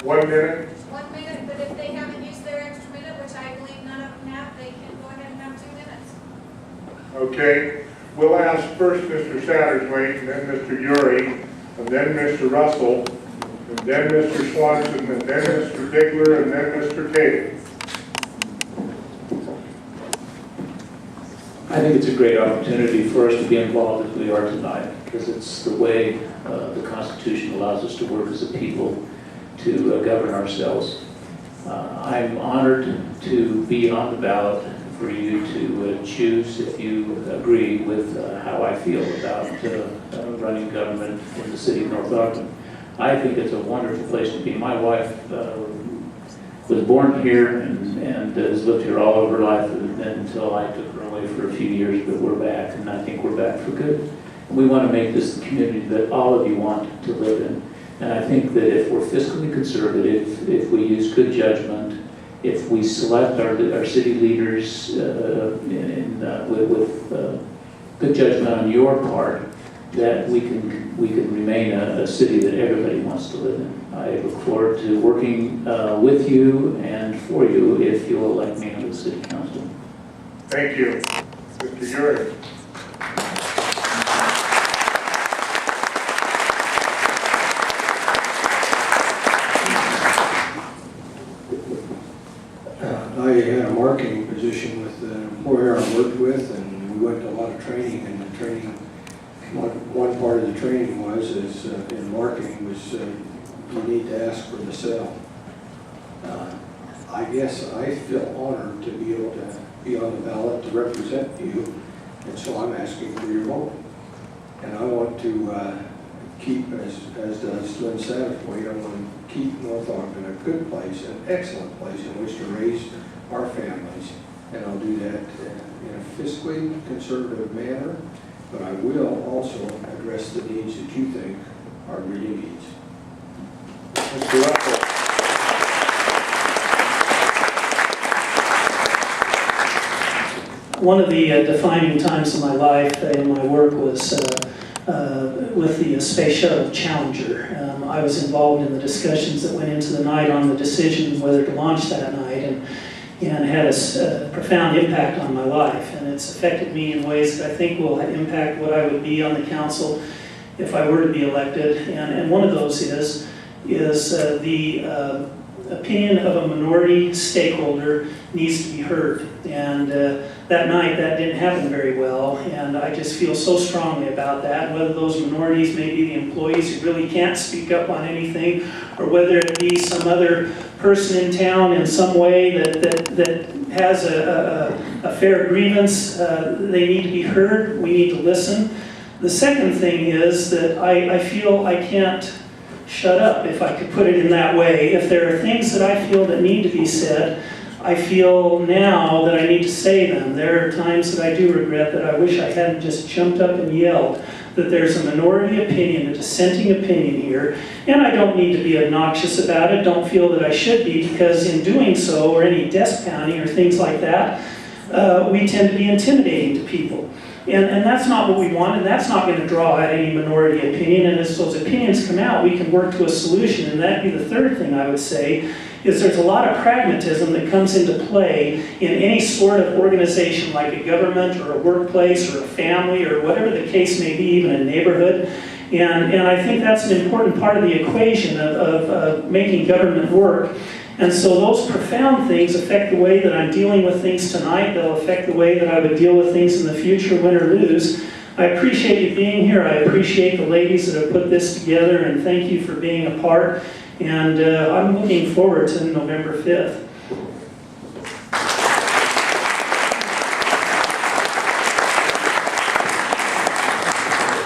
1 minute? 1 minute, but if they haven't used their extra minute, which I believe none of them have, they can go ahead and have 2 minutes. Okay. We'll ask first Mr. Satterthwaite, and then Mr. Uri, and then Mr. Russell, and then Mr. Swanson, and then Mr. Diggler, and then Mr. Tatum. I think it's a great opportunity for us to be involved as we are tonight, because it's the way the Constitution allows us to work as a people to govern ourselves. I'm honored to be on the ballot for you to choose if you agree with how I feel about running government in the city of North Ogden. I think it's a wonderful place to be. My wife was born here and has lived here all of her life until I took her away for a few years, but we're back, and I think we're back for good. And we want to make this the community that all of you want to live in. And I think that if we're fiscally conservative, if we use good judgment, if we select our city leaders with good judgment on your part, that we can remain a city that everybody wants to live in. I look forward to working with you and for you if you'll elect me to the city council. Thank you. Mr. Uri. I had a marketing position with the employer I worked with, and we went to a lot of training, and the training, one part of the training is in marketing was you need to ask for the sale. I guess I feel honored to be able to be on the ballot to represent you, and so I'm asking for your vote. And I want to keep, as does Lynn Satterthwaite, I want to keep North Ogden a good place, an excellent place in which to raise our families. And I'll do that in a fiscally conservative manner, but I will also address the needs that you think are really needs. Mr. Russell. One of the defining times in my life in my work was with the Space Shuttle Challenger. I was involved in the discussions that went into the night on the decision whether to launch that night, and had a profound impact on my life. And it's affected me in ways that I think will impact what I would be on the council if I were to be elected. And one of those is the opinion of a minority stakeholder needs to be heard. And that night, that didn't happen very well, and I just feel so strongly about that, whether those minorities may be the employees who really can't speak up on anything, or whether it be some other person in town in some way that has a fair grievance. They need to be heard. We need to listen. The second thing is that I feel I can't shut up, if I could put it in that way. If there are things that I feel that need to be said, I feel now that I need to say them. There are times that I do regret that I wish I hadn't just jumped up and yelled that there's a minority opinion, a dissenting opinion here, and I don't need to be obnoxious about it, don't feel that I should be, because in doing so, or any desk pounding or things like that, we tend to be intimidating to people. And that's not what we want, and that's not going to draw out any minority opinion, and as those opinions come out, we can work to a solution. And that'd be the third thing I would say, is there's a lot of pragmatism that comes into play in any sort of organization, like a government or a workplace or a family or whatever the case may be, even a neighborhood. And I think that's an important part of the equation of making government work. And so those profound things affect the way that I'm dealing with things tonight. They'll affect the way that I would deal with things in the future, win or lose. I appreciate you being here. I appreciate the ladies that have put this together, and thank you for being a part. And I'm looking forward to November 5th.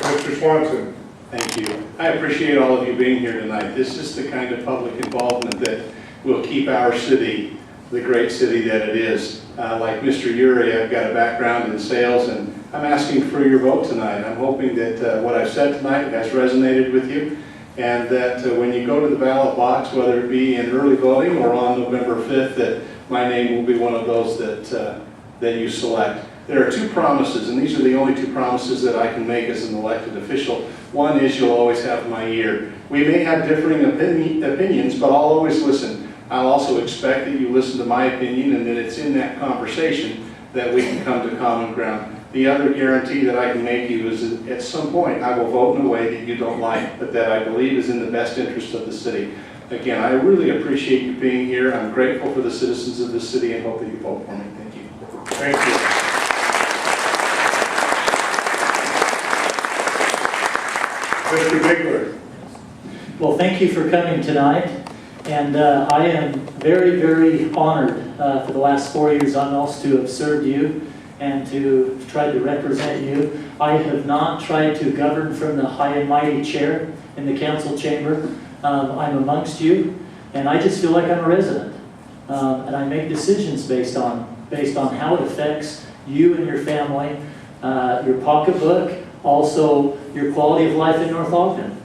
Mr. Swanson. Thank you. I appreciate all of you being here tonight. This is the kind of public involvement that will keep our city the great city that it is. Like Mr. Uri, I've got a background in sales, and I'm asking for your vote tonight. I'm hoping that what I've said tonight has resonated with you, and that when you go to the ballot box, whether it be in early voting or on November 5th, that my name will be one of those that you select. There are two promises, and these are the only two promises that I can make as an elected official. One is you'll always have my ear. We may have differing opinions, but I'll always listen. I'll also expect that you listen to my opinion and that it's in that conversation that we can come to common ground. The other guarantee that I can make you is that at some point I will vote in a way that you don't like, but that I believe is in the best interest of the city. Again, I really appreciate you being here. I'm grateful for the citizens of this city and hope that you vote for me. Thank you. Thank you. Mr. Dickler. Well, thank you for coming tonight, and I am very, very honored for the last 4 years almost to have served you and to try to represent you. I have not tried to govern from the high and mighty chair in the council chamber. I'm amongst you, and I just feel like I'm a resident, and I make decisions based on how it affects you and your family, your pocketbook, also your quality of life in North Ogden.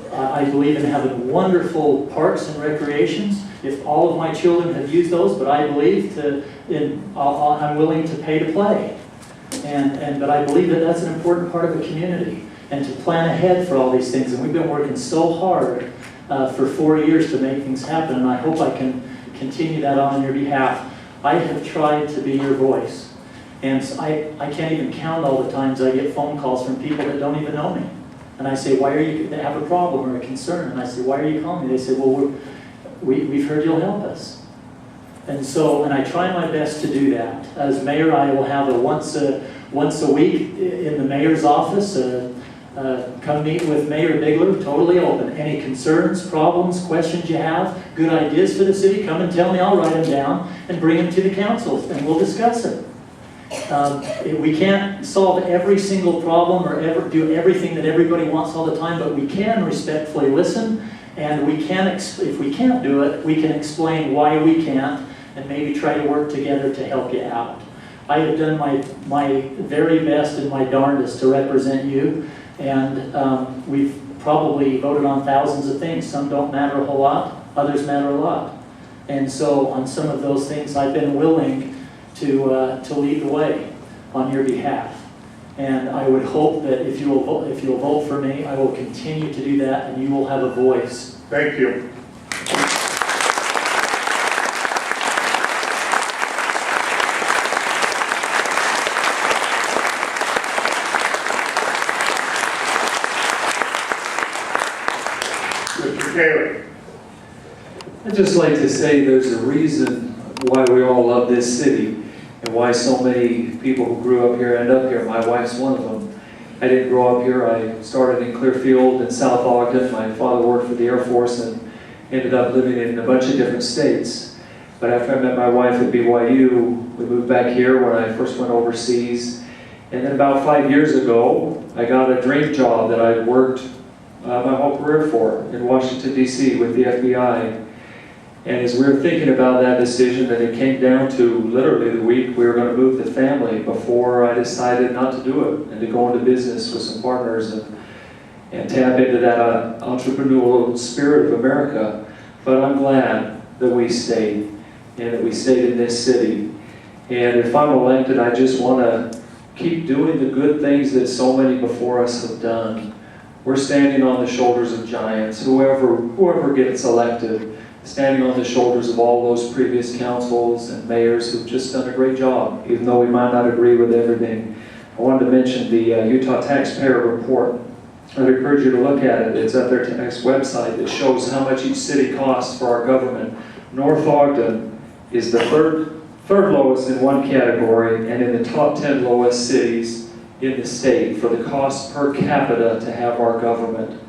I believe in having wonderful parks and recreations. If all of my children have used those, but I believe I'm willing to pay to play. But I believe that that's an important part of a community, and to plan ahead for all these things. And we've been working so hard for 4 years to make things happen, and I hope I can continue that on your behalf. I have tried to be your voice. And I can't even count all the times I get phone calls from people that don't even know me. And I say, why are you, they have a problem or a concern. And I say, why are you calling me? They say, well, we've heard you'll help us. And I try my best to do that. As mayor, I will have a once a week in the mayor's office, come meet with Mayor Bigler, totally open. Any concerns, problems, questions you have, good ideas for the city, come and tell me. I'll write them down and bring them to the council, and we'll discuss it. We can't solve every single problem or ever do everything that everybody wants all the time, but we can respectfully listen, and we can, if we can't do it, we can explain why we can't, and maybe try to work together to help you out. I have done my very best and my darndest to represent you, and we've probably voted on thousands of things. Some don't matter a whole lot, others matter a lot. And so on some of those things, I've been willing to lead the way on your behalf. And I would hope that if you'll vote for me, I will continue to do that, and you will have a voice. Thank you. Mr. Taylor. I'd just like to say there's a reason why we all love this city and why so many people who grew up here end up here. My wife's one of them. I didn't grow up here. I started in Clearfield in South Ogden. My father worked for the Air Force and ended up living in a bunch of different states. But after I met my wife at BYU, we moved back here when I first went overseas. And then about 5 years ago, I got a dream job that I'd worked my whole career for in Washington, D.C. with the FBI. And as we were thinking about that decision, and it came down to literally the week we were going to move the family before I decided not to do it and to go into business with some partners and tap into that entrepreneurial spirit of America. But I'm glad that we stayed and that we stayed in this city. And if I'm elected, I just want to keep doing the good things that so many before us have done. We're standing on the shoulders of giants, whoever gets elected, standing on the shoulders of all those previous councils and mayors who've just done a great job, even though we might not agree with everything. I wanted to mention the Utah Taxpayer Report. I'd encourage you to look at it. It's at their tax website that shows how much each city costs for our government. North Ogden is the third lowest in one category and in the top 10 lowest cities in the state for the cost per capita to have our government.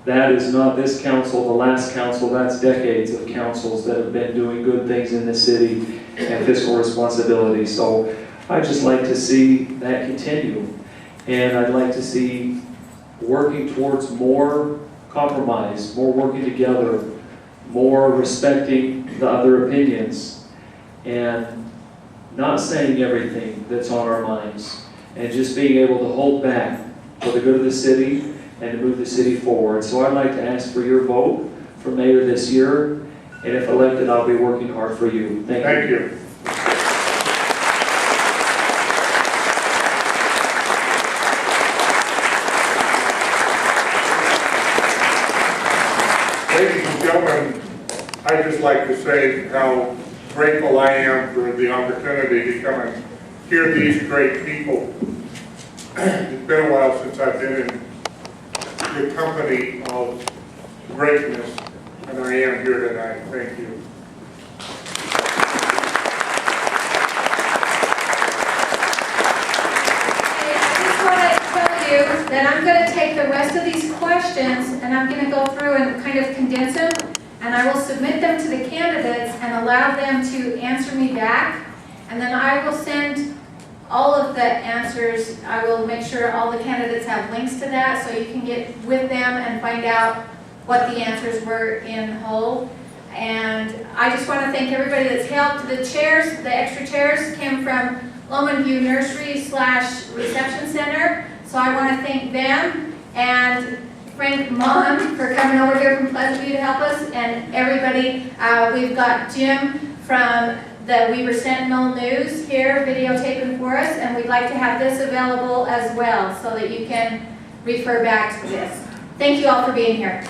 That is not this council, the last council, that's decades of councils that have been doing good things in the city and fiscal responsibility. So I'd just like to see that continue. And I'd like to see working towards more compromise, more working together, more respecting the other opinions, and not saying everything that's on our minds, and just being able to hold back for the good of the city and to move the city forward. So I'd like to ask for your vote for mayor this year, and if elected, I'll be working hard for you. Thank you. Thank you. I'd just like to say how grateful I am for the opportunity to come and hear these great people. It's been a while since I've been in the company of greatness, and I am here tonight. Thank you. That I'm going to take the rest of these questions and I'm going to go through and kind of condense them, and I will submit them to the candidates and allow them to answer me back, and then I will send all of the answers. I will make sure all the candidates have links to that so you can get with them and find out what the answers were in whole. And I just want to thank everybody that's helped. The chairs, the extra chairs came from Lomond View Nursery / Reception Center. So I want to thank them and Frank Mon for coming over here from Pleasant View to help us, and everybody. We've got Jim from the Weaver Sentinel News here videotaping for us, and we'd like to have this available as well so that you can refer back to this. Thank you all for being here.